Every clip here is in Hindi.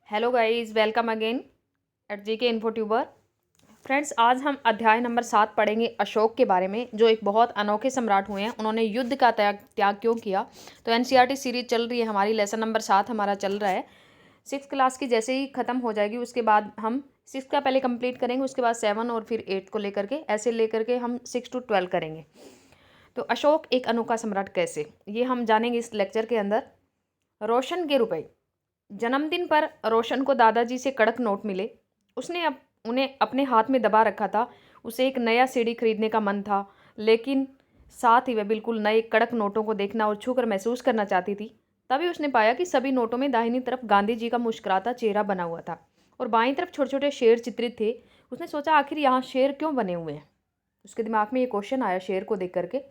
Hello guys, welcome again at GK infotuber. Friends, आज हम अध्याय नंबर 7 पढ़ेंगे अशोक के बारे में, जो एक बहुत अनोखे सम्राट हुए हैं। उन्होंने युद्ध का त्याग त्याग क्यों किया। तो एनसीईआरटी सीरीज चल रही है हमारी, लेसन नंबर 7 हमारा चल रहा है। 6th क्लास की जैसे ही ख़त्म हो जाएगी उसके बाद हम 6th का पहले कंप्लीट करेंगे, उसके बाद 7 और फिर 8 को लेकर के ऐसे लेकर के हम 6 to 12 करेंगे। तो अशोक एक अनोखा सम्राट कैसे, ये हम जानेंगे इस लेक्चर के अंदर। रोशन के रुपए। जन्मदिन पर रोशन को दादाजी से कड़क नोट मिले। उसने उन्हें अपने हाथ में दबा रखा था। उसे एक नया सीढ़ी खरीदने का मन था, लेकिन साथ ही वह बिल्कुल नए कड़क नोटों को देखना और छूकर महसूस करना चाहती थी। तभी उसने पाया कि सभी नोटों में दाहिनी तरफ गांधी जी का मुस्कुराता चेहरा बना हुआ था और बाईं तरफ छोटे छोटे शेर चित्रित थे। उसने सोचा, आखिर यहाँ शेर क्यों बने हुए हैं। उसके दिमाग में ये क्वेश्चन आया शेर को देख करके।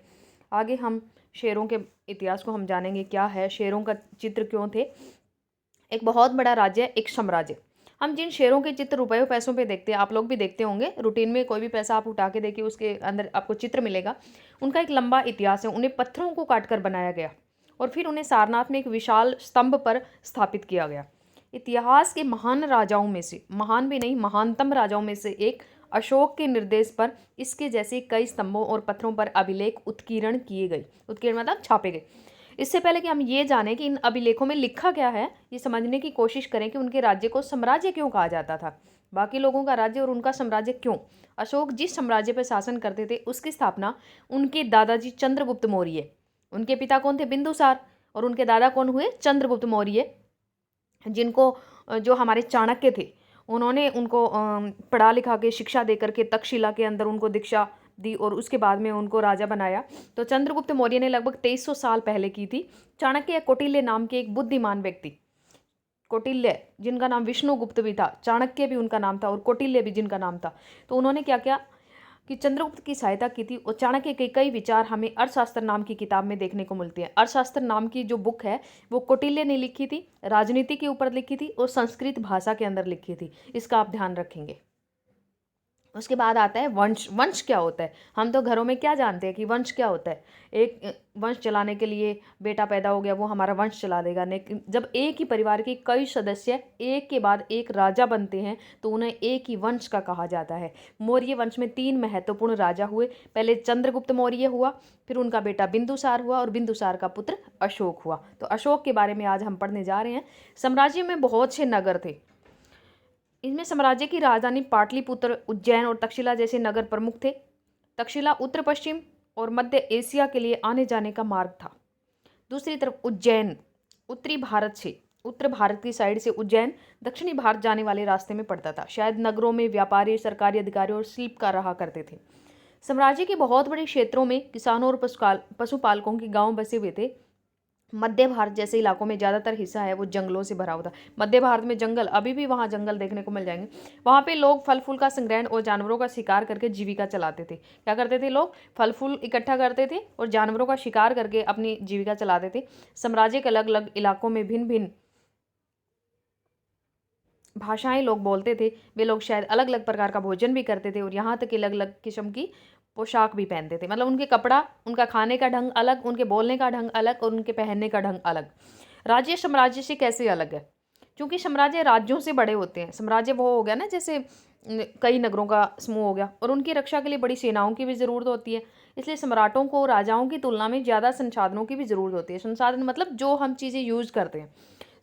आगे हम शेरों के इतिहास को हम जानेंगे, क्या है शेरों का चित्र क्यों थे। एक बहुत बड़ा राज्य है, एक साम्राज्य। हम जिन शेरों के चित्र रुपयों पैसों पे देखते हैं, आप लोग भी देखते होंगे रूटीन में, कोई भी पैसा आप उठा के देखिए उसके अंदर आपको चित्र मिलेगा। उनका एक लंबा इतिहास है। उन्हें पत्थरों को काट कर बनाया गया और फिर उन्हें सारनाथ में एक विशाल स्तंभ पर स्थापित किया गया। इतिहास के महान राजाओं में से, महान भी नहीं महानतम राजाओं में से एक अशोक के निर्देश पर इसके जैसे कई स्तंभों और पत्थरों पर अभिलेख उत्कीर्ण किए गए। उत्कीर्ण मतलब छापे गए। इससे पहले कि हम ये जानें कि इन अभिलेखों में लिखा क्या है, ये समझने की कोशिश करें कि उनके राज्य को साम्राज्य क्यों कहा जाता था। बाकी लोगों का राज्य और उनका साम्राज्य क्यों। अशोक जिस साम्राज्य पर शासन करते थे उसकी स्थापना उनके दादाजी चंद्रगुप्त मौर्य, उनके पिता कौन थे, बिंदुसार, और उनके दादा कौन हुए, चंद्रगुप्त मौर्य, जिनको जो हमारे चाणक्य थे, उन्होंने उनको पढ़ा लिखा के शिक्षा दे करके तक्षशिला के अंदर उनको दीक्षा दी और उसके बाद में उनको राजा बनाया। तो चंद्रगुप्त मौर्य ने लगभग 2300 साल पहले की थी। चाणक्य या कौटिल्य नाम के एक बुद्धिमान व्यक्ति, कौटिल्य जिनका नाम विष्णुगुप्त भी था, चाणक्य भी उनका नाम था और कौटिल्य भी जिनका नाम था, तो उन्होंने क्या किया कि चंद्रगुप्त की सहायता की थी। और चाणक्य के कई विचार हमें अर्थशास्त्र नाम की किताब में देखने को मिलते हैं। अर्थशास्त्र नाम की जो बुक है वो कौटिल्य ने लिखी थी, राजनीति के ऊपर लिखी थी और संस्कृत भाषा के अंदर लिखी थी। इसका आप ध्यान रखेंगे। उसके बाद आता है वंश। वंश क्या होता है, हम तो घरों में क्या जानते हैं कि वंश क्या होता है। एक वंश चलाने के लिए बेटा पैदा हो गया, वो हमारा वंश चला देगा। लेकिन जब एक ही परिवार के कई सदस्य एक के बाद एक राजा बनते हैं तो उन्हें एक ही वंश का कहा जाता है। मौर्य वंश में 3 महत्वपूर्ण राजा हुए। पहले चंद्रगुप्त मौर्य हुआ, फिर उनका बेटा बिंदुसार हुआ और बिंदुसार का पुत्र अशोक हुआ। तो अशोक के बारे में आज हम पढ़ने जा रहे हैं। साम्राज्य में बहुत से नगर थे। इनमें साम्राज्य की राजधानी पाटलिपुत्र, उज्जैन और तक्षशिला जैसे नगर प्रमुख थे। तक्षशिला उत्तर पश्चिम और मध्य एशिया के लिए आने जाने का मार्ग था। दूसरी तरफ उज्जैन उत्तरी भारत से, उत्तर भारत की साइड से उज्जैन दक्षिणी भारत जाने वाले रास्ते में पड़ता था। शायद नगरों में व्यापारी, सरकारी अधिकारी और शिल्पकार रहा करते थे। साम्राज्य के बहुत बड़े क्षेत्रों में किसानों और पशुपालकों के गांव बसे हुए थे। मध्य भारत जैसे इलाकों में ज़्यादातर हिस्सा है वो जंगलों से भरा हुआ था। मध्य भारत में जंगल, अभी भी वहाँ जंगल देखने को मिल जाएंगे। वहाँ पे लोग फल फूल का संग्रहण और जानवरों का शिकार करके जीविका चलाते थे। क्या करते थे लोग, फल फूल इकट्ठा करते थे और जानवरों का शिकार करके अपनी जीविका चलाते थे। साम्राज्य के अलग अलग इलाकों में भिन्न भिन्न भाषाएं लोग बोलते थे। वे लोग शायद अलग अलग प्रकार का भोजन भी करते थे और यहाँ तक कि अलग अलग किस्म की पोशाक भी पहनते थे। मतलब उनके कपड़ा, उनका खाने का ढंग अलग, उनके बोलने का ढंग अलग और उनके पहनने का ढंग अलग। राज्य साम्राज्य से कैसे अलग है, क्योंकि साम्राज्य राज्यों से बड़े होते हैं। साम्राज्य वो हो गया ना, जैसे कई नगरों का समूह हो गया, और उनकी रक्षा के लिए बड़ी सेनाओं की भी ज़रूरत होती है। इसलिए सम्राटों को राजाओं की तुलना में ज़्यादा संसाधनों की भी ज़रूरत होती है। संसाधन मतलब जो हम चीज़ें यूज़ करते हैं,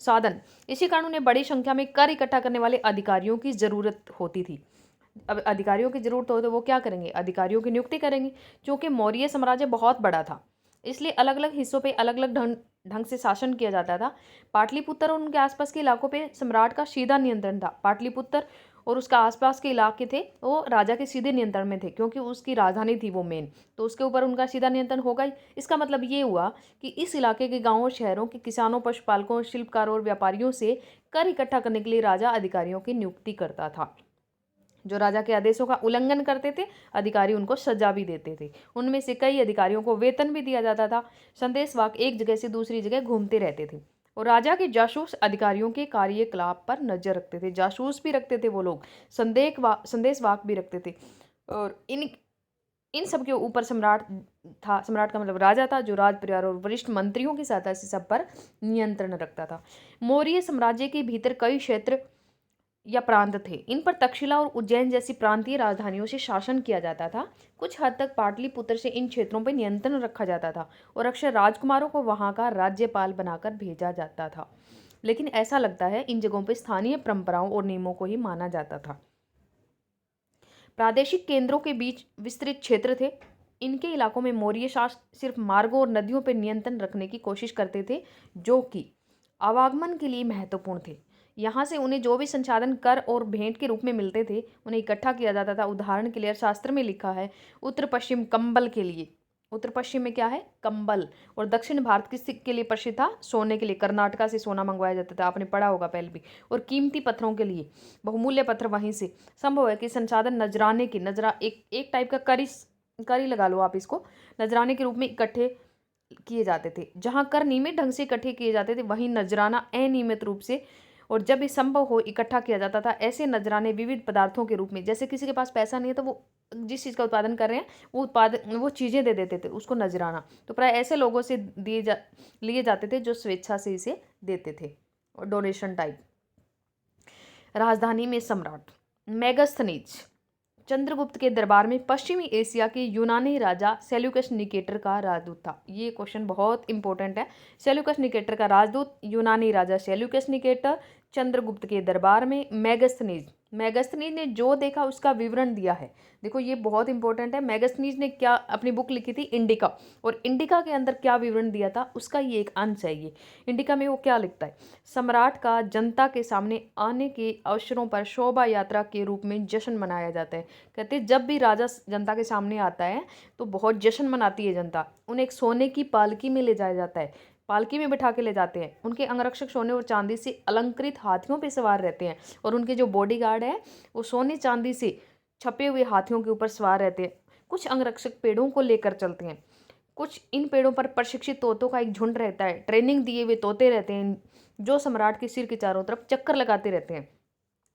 साधन। इसी कारण उन्हें बड़ी संख्या में कर इकट्ठा करने वाले अधिकारियों की ज़रूरत होती थी। अब अधिकारियों की ज़रूरत हो तो वो क्या करेंगे, अधिकारियों की नियुक्ति करेंगे। क्योंकि मौर्य साम्राज्य बहुत बड़ा था, इसलिए अलग अलग हिस्सों पे अलग अलग ढंग ढंग से शासन किया जाता था। पाटलिपुत्र और उनके आसपास के इलाकों पे सम्राट का सीधा नियंत्रण था। पाटलिपुत्र और उसका आसपास के इलाके थे वो राजा के सीधे नियंत्रण में थे, क्योंकि उसकी राजधानी थी वो मेन, तो उसके ऊपर उनका सीधा नियंत्रण होगा ही। इसका मतलब ये हुआ कि इस इलाके के गाँवों और शहरों के किसानों, पशुपालकों, शिल्पकारों और व्यापारियों से कर इकट्ठा करने के लिए राजा अधिकारियों की नियुक्ति करता था। जो राजा के आदेशों का उल्लंघन करते थे, अधिकारी उनको सजा भी देते थे। उनमें से कई अधिकारियों को वेतन भी दिया जाता था। संदेशवाहक एक जगह से दूसरी जगह घूमते रहते थे और राजा के जासूस अधिकारियों के कार्यकलाप पर नजर रखते थे। जासूस भी रखते थे वो लोग, संदेशवाहक भी रखते थे। और इन सब के ऊपर सम्राट था। सम्राट का मतलब राजा था, जो राज परिवार और वरिष्ठ मंत्रियों की सहायता से सब पर नियंत्रण रखता था। मौर्य साम्राज्य के भीतर कई क्षेत्र या प्रांत थे। इन पर तक्षशिला और उज्जैन जैसी प्रांतीय राजधानियों से शासन किया जाता था। कुछ हद तक पाटलिपुत्र से इन क्षेत्रों पर नियंत्रण रखा जाता था और अक्सर राजकुमारों को वहां का राज्यपाल बनाकर भेजा जाता था। लेकिन ऐसा लगता है इन जगहों पर स्थानीय परंपराओं और नियमों को ही माना जाता था। प्रादेशिक केंद्रों के बीच विस्तृत क्षेत्र थे। इनके इलाकों में मौर्य शासक सिर्फ मार्गों और नदियों पर नियंत्रण रखने की कोशिश करते थे, जो कि आवागमन के लिए महत्वपूर्ण थे। यहाँ से उन्हें जो भी संसाधन कर और भेंट के रूप में मिलते थे, उन्हें इकट्ठा किया जाता था। उदाहरण के लिए शास्त्र में लिखा है, उत्तर पश्चिम कंबल के लिए, उत्तर पश्चिम में क्या है, कंबल, और दक्षिण भारत के लिए प्रसिद्ध था सोने के लिए। कर्नाटका से सोना मंगवाया जाता था, आपने पढ़ा होगा पहले भी। और कीमती पत्थरों के लिए बहुमूल्य पत्थर वहीं से। संभव है कि संसाधन नजराने की, नजरा एक टाइप का करी लगा लो आप इसको, नजराने के रूप में इकट्ठे किए जाते थे। जहां कर नियमित ढंग से इकट्ठे किए जाते थे, वहीं नजराना अनियमित रूप से, और जब ये संभव हो, इकट्ठा किया जाता था। ऐसे नजराने विविध पदार्थों के रूप में, जैसे किसी के पास पैसा नहीं है तो वो जिस चीज़ का उत्पादन कर रहे हैं वो चीज़ें दे देते थे, उसको नजराना। तो प्राय ऐसे लोगों से लिए जाते थे जो स्वेच्छा से इसे देते थे, और डोनेशन टाइप। राजधानी में सम्राट मेगास्थनीज चंद्रगुप्त के दरबार में पश्चिमी एशिया के यूनानी राजा सेल्यूकस निकेटर का राजदूत था। ये क्वेश्चन बहुत इंपॉर्टेंट है। सेल्यूकस निकेटर का राजदूत यूनानी राजा सेल्यूकस निकेटर चंद्रगुप्त के दरबार में मेगास्थनीज ने जो देखा उसका विवरण दिया है। देखो ये बहुत इंपॉर्टेंट है। मेगास्थनीज ने क्या अपनी बुक लिखी थी, इंडिका, और इंडिका के अंदर क्या विवरण दिया था उसका ये एक अंश है। ये इंडिका में वो क्या लिखता है, सम्राट का जनता के सामने आने के अवसरों पर शोभा यात्रा के रूप में जश्न मनाया जाता है। कहते हैं जब भी राजा जनता के सामने आता है तो बहुत जश्न मनाती है जनता। उन्हें एक सोने की पालकी में ले जाया जाता है, पालकी में बिठा के ले जाते हैं। उनके अंगरक्षक सोने और चांदी से अलंकृत हाथियों पे सवार रहते हैं, और उनके जो बॉडीगार्ड है वो सोने चांदी से छपे हुए हाथियों के ऊपर सवार रहते हैं। कुछ अंगरक्षक पेड़ों को लेकर चलते हैं। कुछ इन पेड़ों पर प्रशिक्षित तोतों का एक झुंड रहता है। ट्रेनिंग दिए हुए तोते रहते हैं जो सम्राट के सिर के चारों तरफ चक्कर लगाते रहते हैं।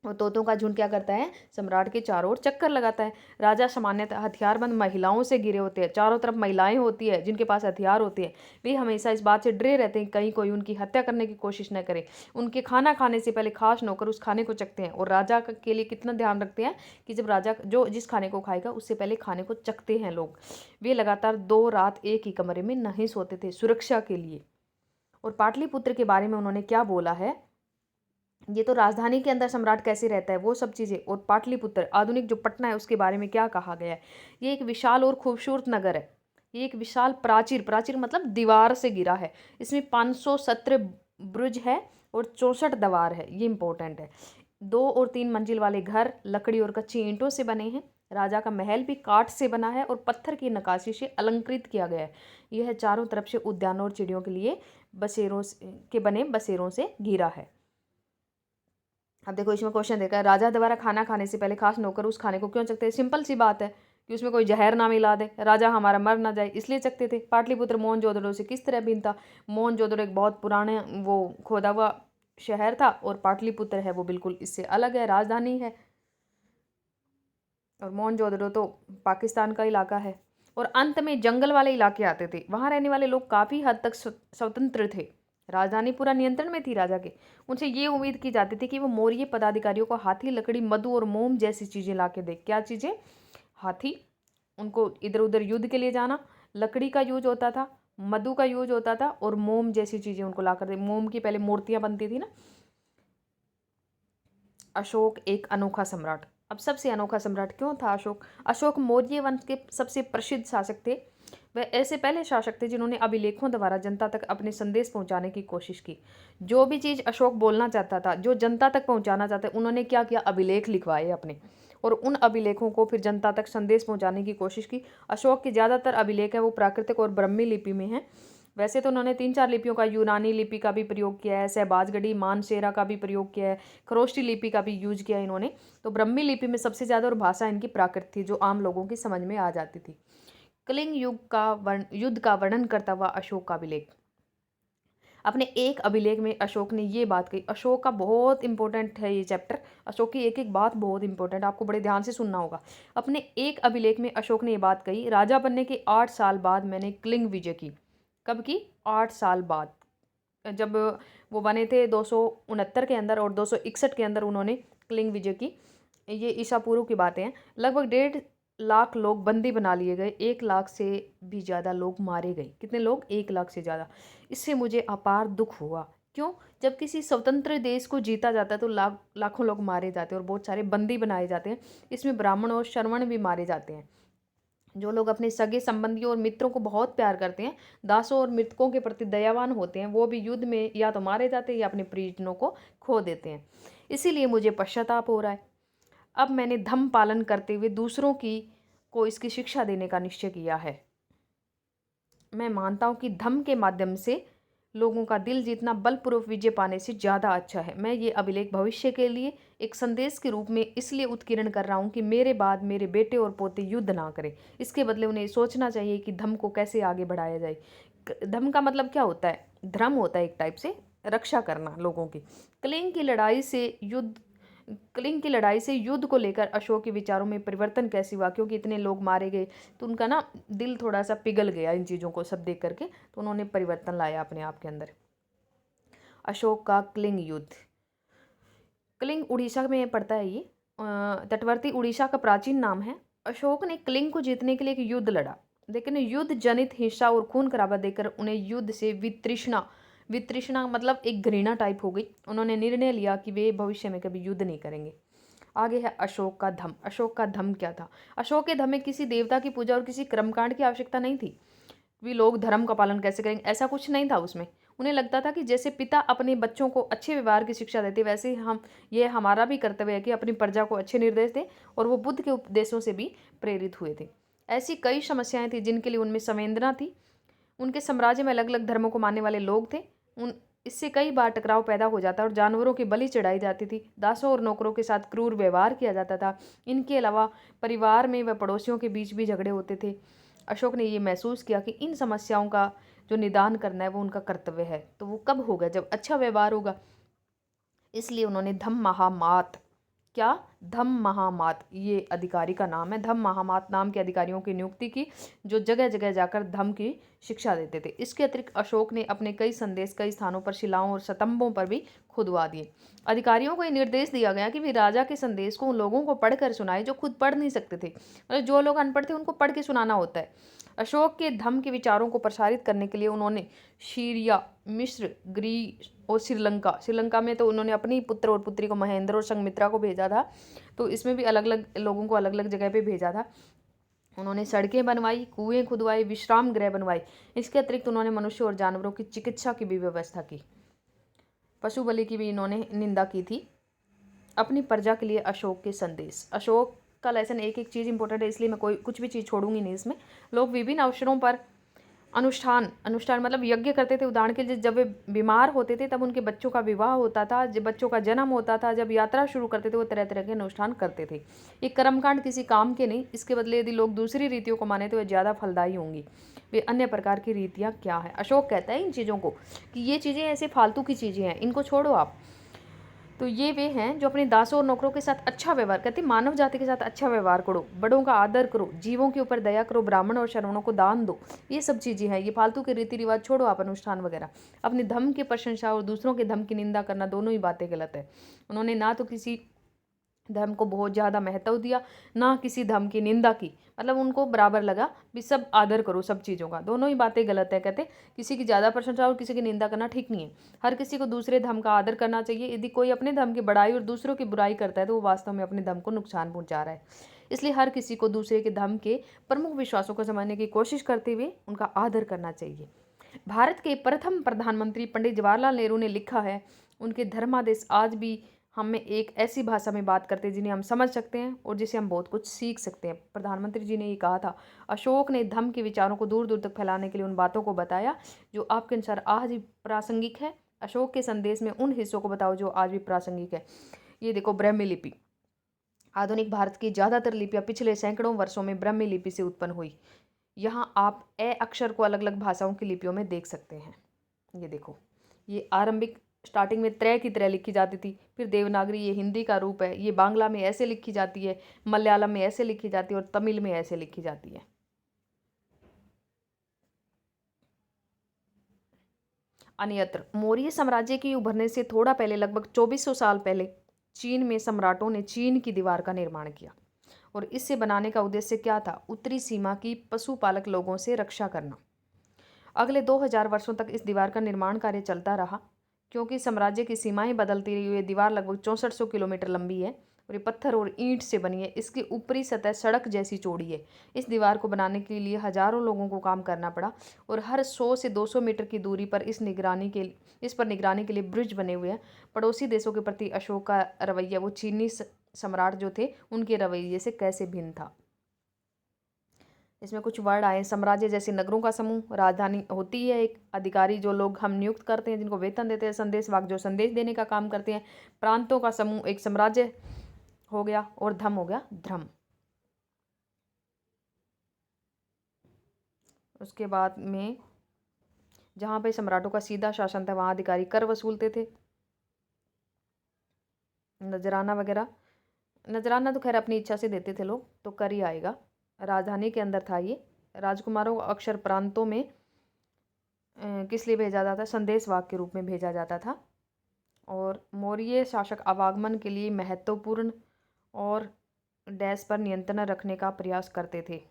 और तोतों का झुंड क्या करता है, सम्राट के चारों ओर चक्कर लगाता है। राजा सामान्यतः हथियारबंद महिलाओं से घिरे होते हैं। चारों तरफ महिलाएं होती है जिनके पास हथियार होते हैं। वे हमेशा इस बात से डरे रहते हैं कहीं कोई उनकी हत्या करने की कोशिश न करे। उनके खाना खाने से पहले खास नौकर उस खाने को चखते हैं, और राजा के लिए कितना ध्यान रखते हैं कि जब राजा जो जिस खाने को खाएगा उससे पहले खाने को चखते हैं लोग। वे लगातार 2 रात एक ही कमरे में नहीं सोते थे सुरक्षा के लिए। और पाटलिपुत्र के बारे में उन्होंने क्या बोला है, ये तो राजधानी के अंदर सम्राट कैसे रहता है वो सब चीज़ें, और पाटलिपुत्र आधुनिक जो पटना है उसके बारे में क्या कहा गया है। ये एक विशाल और खूबसूरत नगर है। ये एक विशाल प्राचीर मतलब दीवार से घिरा है। इसमें 517 ब्रुज है और 64 द्वार है। ये इंपॉर्टेंट है। 2 और 3 मंजिल वाले घर लकड़ी और कच्ची ईंटों से बने हैं। राजा का महल भी काठ से बना है और पत्थर की नक्काशी से अलंकृत किया गया है। यह चारों तरफ से उद्यानों और चिड़ियों के लिए बसेरों से घिरा है। अब देखो इसमें क्वेश्चन देखा है, राजा द्वारा खाना खाने से पहले खास नौकर उस खाने को क्यों चखते हैं। सिंपल सी बात है कि उसमें कोई जहर ना मिला दे, राजा हमारा मर ना जाए, इसलिए चखते थे। पाटलिपुत्र मोहनजोदड़ो से किस तरह भिन्न था। मोहनजोदड़ो एक बहुत पुराने वो खोदा हुआ शहर था, और पाटलिपुत्र है वो बिल्कुल इससे अलग है, राजधानी है। और मोहनजोदड़ो तो पाकिस्तान का इलाका है। और अंत में जंगल वाले इलाके आते थे। वहाँ रहने वाले लोग काफ़ी हद तक स्वतंत्र थे। राजधानी पूरा नियंत्रण में थी राजा के। उनसे ये उम्मीद की जाती थी कि वो मौर्य पदाधिकारियों को हाथी, लकड़ी, मधु और मोम जैसी चीज़ें ला के दे। क्या चीज़ें, हाथी, उनको इधर उधर युद्ध के लिए जाना, लकड़ी का यूज होता था, मधु का यूज होता था, और मोम जैसी चीज़ें उनको ला कर दे। मोम की पहले मूर्तियाँ बनती थी ना। अशोक एक अनोखा सम्राट। अब सबसे अनोखा सम्राट क्यों था अशोक। अशोक मौर्य वंश के सबसे प्रसिद्ध शासक थे। वह ऐसे पहले शासक थे जिन्होंने अभिलेखों द्वारा जनता तक अपने संदेश पहुंचाने की कोशिश की। जो भी चीज़ अशोक बोलना चाहता था, जो जनता तक पहुंचाना चाहता है, उन्होंने क्या किया, अभिलेख लिखवाए अपने, और उन अभिलेखों को फिर जनता तक संदेश पहुंचाने की कोशिश की। अशोक के ज़्यादातर अभिलेख है वो प्राकृतिक और ब्राह्मी लिपि में हैं। वैसे तो उन्होंने 3-4 लिपियों का, यूनानी लिपि का भी प्रयोग किया है, सहबाजगढ़ी, मानसेरा का भी प्रयोग किया है, खरोष्टी लिपि का भी यूज किया है इन्होंने। तो ब्राह्मी लिपि में सबसे ज़्यादा, और भाषा इनकी प्राकृत थी जो आम लोगों की समझ में आ जाती थी। कलिंग युद्ध का वर्णन करता हुआ अशोक का अभिलेख। अपने एक अभिलेख में अशोक ने ये बात कही। अशोक का बहुत इंपॉर्टेंट है ये चैप्टर, अशोक की एक एक बात बहुत इंपॉर्टेंट, आपको बड़े ध्यान से सुनना होगा। अपने एक अभिलेख में अशोक ने ये बात कही, राजा बनने के 8 साल बाद मैंने कलिंग विजय की। कब की? 8 साल बाद, जब वो बने थे 269 के अंदर और 261 के अंदर उन्होंने कलिंग विजय की। ये ईसा पूर्व की बातें हैं। लगभग 1.5 लाख लोग बंदी बना लिए गए, 1 लाख से भी ज़्यादा लोग मारे गए। कितने लोग? 1 लाख से ज़्यादा। इससे मुझे अपार दुख हुआ। क्यों? जब किसी स्वतंत्र देश को जीता जाता है तो लाखों लोग मारे जाते हैं और बहुत सारे बंदी बनाए जाते हैं। इसमें ब्राह्मण और शरवण भी मारे जाते हैं। जो लोग अपने सगे संबंधियों और मित्रों को बहुत प्यार करते हैं, दासों और मृतकों के प्रति दयावान होते हैं, वो भी युद्ध में या तो मारे जाते हैं या अपने परिजनों को खो देते हैं। इसीलिए मुझे पश्चाताप हो रहा है। अब मैंने धम्म पालन करते हुए दूसरों की को इसकी शिक्षा देने का निश्चय किया है। मैं मानता हूँ कि धम्म के माध्यम से लोगों का दिल जीतना बलपूर्वक विजय पाने से ज़्यादा अच्छा है। मैं ये अभिलेख भविष्य के लिए एक संदेश के रूप में इसलिए उत्कीर्ण कर रहा हूँ कि मेरे बाद मेरे बेटे और पोते युद्ध ना करें। इसके बदले उन्हें सोचना चाहिए कि धम्म को कैसे आगे बढ़ाया जाए। धम्म का मतलब क्या होता है? धर्म होता है एक टाइप से रक्षा करना लोगों की। कलिंग की लड़ाई से युद्ध कलिंग की लड़ाई से युद्ध को लेकर अशोक के विचारों में परिवर्तन कैसे हुआ? क्योंकि इतने लोग मारे गए तो उनका ना दिल थोड़ा सा पिघल गया इन चीज़ों को सब देख करके, तो उन्होंने परिवर्तन लाया अपने आप के अंदर। अशोक का कलिंग युद्ध। कलिंग उड़ीसा में पड़ता है ये, तटवर्ती उड़ीसा का प्राचीन नाम है। अशोक ने कलिंग को जीतने के लिए एक युद्ध लड़ा, लेकिन युद्ध जनित हिंसा और खून खराबा देकर उन्हें युद्ध से वितृष्णा वितृष्णा मतलब एक घृणा टाइप हो गई। उन्होंने निर्णय लिया कि वे भविष्य में कभी युद्ध नहीं करेंगे। आगे है अशोक का धम्म। अशोक का धम्म क्या था? अशोक के धम्म में किसी देवता की पूजा और किसी कर्मकांड की आवश्यकता नहीं थी। भी लोग धर्म का पालन कैसे करेंगे, ऐसा कुछ नहीं था उसमें। उन्हें लगता था कि जैसे पिता अपने बच्चों को अच्छे व्यवहार की शिक्षा देते, वैसे ही ये हमारा भी कर्तव्य है कि अपनी प्रजा को अच्छे निर्देश दें, और वो बुद्ध के उपदेशों से भी प्रेरित हुए थे। ऐसी कई समस्याएं थी जिनके लिए उनमें संवेदना थी। उनके साम्राज्य में अलग अलग धर्मों को मानने वाले लोग थे। इससे कई बार टकराव पैदा हो जाता और जानवरों की बलि चढ़ाई जाती थी। दासों और नौकरों के साथ क्रूर व्यवहार किया जाता था। इनके अलावा परिवार में व पड़ोसियों के बीच भी झगड़े होते थे। अशोक ने ये महसूस किया कि इन समस्याओं का जो निदान करना है वो उनका कर्तव्य है। तो वो कब होगा? जब अच्छा व्यवहार होगा। इसलिए उन्होंने धम्म महामात, क्या? धम्म महामात, ये अधिकारी का नाम है। धम्म महामात नाम के अधिकारियों की नियुक्ति की, जो जगह जगह जाकर धम्म की शिक्षा देते थे। इसके अतिरिक्त अशोक ने अपने कई संदेश कई स्थानों पर शिलाओं और स्तंभों पर भी खुदवा दिए। अधिकारियों को ये निर्देश दिया गया कि वे राजा के संदेश को उन लोगों को पढ़कर सुनाए जो खुद पढ़ नहीं सकते थे। मतलब जो लोग अनपढ़ थे उनको पढ़ के सुनाना होता है। अशोक के धम्म के विचारों को प्रसारित करने के लिए उन्होंने सीरिया, मिस्र, ग्रीस और श्रीलंका में तो उन्होंने अपनी पुत्र और पुत्री को, महेंद्र और संघमित्रा को भेजा था। तो इसमें भी अलग अलग लोगों को अलग अलग जगह पे भेजा था। उन्होंने सड़कें बनवाई, कुएं खुदवाए, विश्राम गृह बनवाए। इसके अतिरिक्त उन्होंने मनुष्य और जानवरों की चिकित्सा की भी व्यवस्था की। पशु बलि की भी इन्होंने निंदा की थी। अपनी प्रजा के लिए अशोक के संदेश। अशोक का लेसन एक एक चीज़ इंपॉर्टेंट है, इसलिए मैं कुछ भी चीज़ छोड़ूंगी नहीं इसमें। लोग विभिन्न अवसरों पर अनुष्ठान मतलब यज्ञ करते थे। उदाहरण के लिए जब वे बीमार होते थे तब उनके बच्चों का विवाह होता था, जब बच्चों का जन्म होता था, जब यात्रा शुरू करते थे वो तरह तरह के अनुष्ठान करते थे। ये कर्मकांड किसी काम के नहीं। इसके बदले यदि लोग दूसरी रीतियों को माने तो वे ज़्यादा फलदायी होंगी। वे अन्य प्रकार की रीतियाँ क्या है? अशोक कहता है इन चीज़ों को कि ये चीज़ें ऐसे फालतू की चीज़ें हैं, इनको छोड़ो आप। तो ये वे हैं जो अपने दासों और नौकरों के साथ अच्छा व्यवहार कहते हैं। मानव जाति के साथ अच्छा व्यवहार करो, बड़ों का आदर करो, जीवों के ऊपर दया करो, ब्राह्मण और शरणों को दान दो। ये सब चीज़ें हैं। ये फालतू के रीति रिवाज छोड़ो आप, अनुष्ठान वगैरह। अपने धर्म की प्रशंसा और दूसरों के धर्म की निंदा करना, दोनों ही बातें गलत है। उन्होंने ना तो किसी धर्म को बहुत ज़्यादा महत्व दिया, ना किसी धर्म की निंदा की। मतलब उनको बराबर लगा भी सब आदर करो सब चीज़ों का। दोनों ही बातें गलत है। कहते किसी की ज़्यादा प्रशंसा और किसी की निंदा करना ठीक नहीं है। हर किसी को दूसरे धर्म का आदर करना चाहिए। यदि कोई अपने धर्म की बड़ाई और दूसरों की बुराई करता है तो वो वास्तव में अपने धर्म को नुकसान पहुंचा रहा है। इसलिए हर किसी को दूसरे के धर्म के प्रमुख विश्वासों को समझने की कोशिश करते हुए उनका आदर करना चाहिए। भारत के प्रथम प्रधानमंत्री पंडित जवाहरलाल नेहरू ने लिखा है, उनके धर्मादेश आज भी हमें एक ऐसी भाषा में बात करते हैं जिन्हें हम समझ सकते हैं और जिसे हम बहुत कुछ सीख सकते हैं। प्रधानमंत्री जी ने ये कहा था। अशोक ने धम्म के विचारों को दूर दूर तक फैलाने के लिए उन बातों को बताया जो आपके अनुसार आज भी प्रासंगिक है। अशोक के संदेश में उन हिस्सों को बताओ जो आज भी प्रासंगिक है। ये देखो, ब्राह्मी लिपि। आधुनिक भारत की ज़्यादातर लिपियाँ पिछले सैकड़ों वर्षों में ब्राह्मी लिपि से उत्पन्न हुई। यहाँ आप ए अक्षर को अलग अलग भाषाओं की लिपियों में देख सकते हैं। ये देखो, ये आरंभिक स्टार्टिंग में त्रय की तरह लिखी जाती थी। फिर देवनागरी ये हिंदी का रूप है, ये बांग्ला में ऐसे लिखी जाती है, मलयालम में ऐसे लिखी जाती है और तमिल में ऐसे लिखी जाती है। अन्यत्र मौर्य साम्राज्य के उभरने से थोड़ा पहले, लगभग 2400 साल पहले, चीन में सम्राटों ने चीन की दीवार का निर्माण किया। और इससे बनाने का उद्देश्य क्या था? उत्तरी सीमा की पशुपालक लोगों से रक्षा करना। अगले 2000 वर्षों तक इस दीवार का निर्माण कार्य चलता रहा। क्योंकि साम्राज्य की सीमाएं बदलती रही, ये दीवार लगभग 6400 किलोमीटर लंबी है और ये पत्थर और ईंट से बनी है। इसकी ऊपरी सतह सड़क जैसी चौड़ी है। इस दीवार को बनाने के लिए हजारों लोगों को काम करना पड़ा और हर 100 से 200 मीटर की दूरी पर इस पर निगरानी के लिए ब्रिज बने हुए हैं। पड़ोसी देशों के प्रति अशोक का रवैया, वो चीनी सम्राट जो थे उनके रवैये से कैसे भिन्न था। इसमें कुछ वर्ड आए। साम्राज्य जैसे नगरों का समूह, राजधानी होती है एक, अधिकारी जो लोग हम नियुक्त करते हैं जिनको वेतन देते हैं, संदेशवाहक जो संदेश देने का काम करते हैं, प्रांतों का समूह एक साम्राज्य हो गया, और धम हो गया धर्म। उसके बाद में जहाँ पे सम्राटों का सीधा शासन था वहाँ अधिकारी कर वसूलते थे। नजराना वगैरह, नजराना तो खैर अपनी इच्छा से देते थे लोग, तो कर ही आएगा। राजधानी के अंदर था ये। राजकुमारों को अक्सर प्रांतों में किस लिए भेजा जाता? संदेशवाहक के रूप में भेजा जाता था। और मौर्य शासक आवागमन के लिए महत्वपूर्ण और डैश पर नियंत्रण रखने का प्रयास करते थे।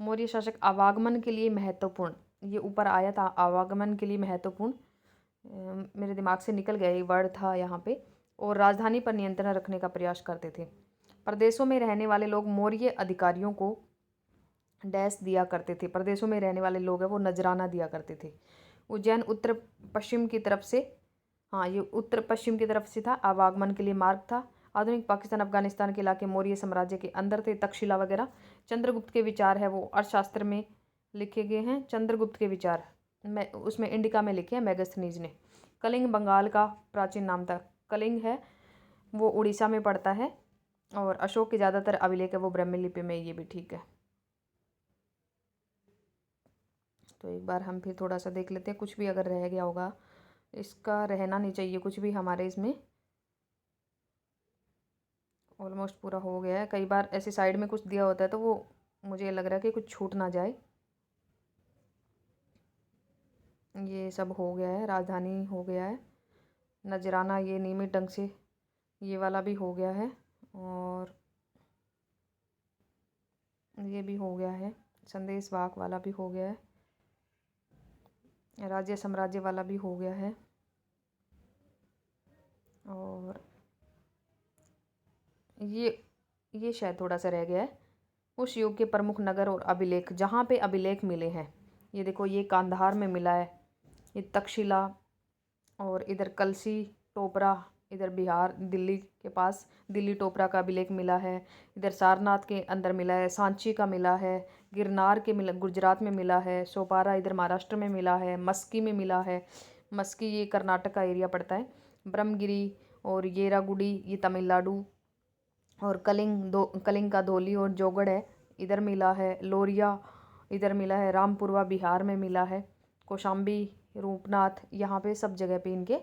मौर्य शासक आवागमन के लिए महत्वपूर्ण, ये ऊपर आया था आवागमन के लिए महत्वपूर्ण, मेरे दिमाग से निकल गया, ये वर्ड था यहाँ पे। और राजधानी पर नियंत्रण रखने का प्रयास करते थे। प्रदेशों में रहने वाले लोग मौर्य अधिकारियों को डैश दिया करते थे। प्रदेशों में रहने वाले लोग हैं वो नजराना दिया करते थे। उज्जैन उत्तर पश्चिम की तरफ से, हाँ ये उत्तर पश्चिम की तरफ से था, आवागमन के लिए मार्ग था। आधुनिक पाकिस्तान अफगानिस्तान के इलाके मौर्य साम्राज्य के अंदर थे। तक्षशिला वगैरह। चंद्रगुप्त के विचार है वो अर्थशास्त्र में लिखे गए हैं। चंद्रगुप्त के विचार मैं उसमें इंडिका में लिखे हैं मेगास्थनीज ने। कलिंग बंगाल का प्राचीन नाम था। कलिंग है वो उड़ीसा में पड़ता है। और अशोक के ज़्यादातर अभिलेख है वो ब्राह्मी लिपि में, ये भी ठीक है। तो एक बार हम फिर थोड़ा सा देख लेते हैं, कुछ भी अगर रह गया होगा, इसका रहना नहीं चाहिए कुछ भी हमारे इसमें। ऑलमोस्ट पूरा हो गया है। कई बार ऐसे साइड में कुछ दिया होता है तो वो मुझे लग रहा है कि कुछ छूट ना जाए। ये सब हो गया है। राजधानी हो गया है। नजराना ये नियमित ढंग से, ये वाला भी हो गया है। और ये भी हो गया है। संदेशवाहक वाला भी हो गया है। राज्य साम्राज्य वाला भी हो गया है। और ये शायद थोड़ा सा रह गया है। उस युग के प्रमुख नगर और अभिलेख, जहाँ पे अभिलेख मिले हैं, ये देखो, ये कांधार में मिला है, ये तक्षशिला, और इधर कलसी टोपरा, इधर बिहार दिल्ली के पास दिल्ली टोपरा का अभिलेख मिला है। इधर सारनाथ के अंदर मिला है, सांची का मिला है, गिरनार के मिला, गुजरात में मिला है, सोपारा इधर महाराष्ट्र में मिला है, मस्की में मिला है, मस्की ये कर्नाटक का एरिया पड़ता है, ब्रह्मगिरी और येरागुडी ये तमिलनाडु, और कलिंग का धौली और जोगड़ है इधर मिला है, लोरिया इधर मिला है, रामपुरवा बिहार में मिला है, कौशाम्बी रूपनाथ, यहाँ पे सब जगह पे इनके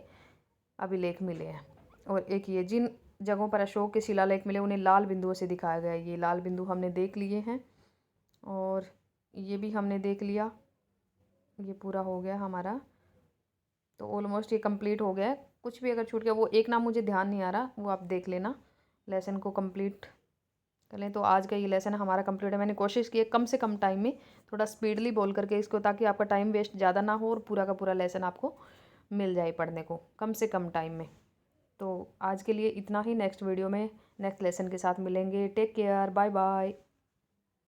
अभिलेख मिले हैं। और एक ये जिन जगहों पर अशोक के शिलालेख मिले उन्हें लाल बिंदुओं से दिखाया गया है। ये लाल बिंदु हमने देख लिए हैं और ये भी हमने देख लिया। ये पूरा हो गया हमारा, तो ऑलमोस्ट ये कंप्लीट हो गया है। कुछ भी अगर छूट गया, वो एक नाम मुझे ध्यान नहीं आ रहा, वो आप देख लेना, लेसन को कंप्लीट कर लें। तो आज का ये लेसन हमारा कंप्लीट है। मैंने कोशिश की है कम से कम टाइम में थोड़ा स्पीडली बोल करके इसको, ताकि आपका टाइम वेस्ट ज़्यादा ना हो और पूरा का पूरा लेसन आपको मिल जाए पढ़ने को कम से कम टाइम में। तो आज के लिए इतना ही। नेक्स्ट वीडियो में नेक्स्ट लेसन के साथ मिलेंगे। Take care, bye bye.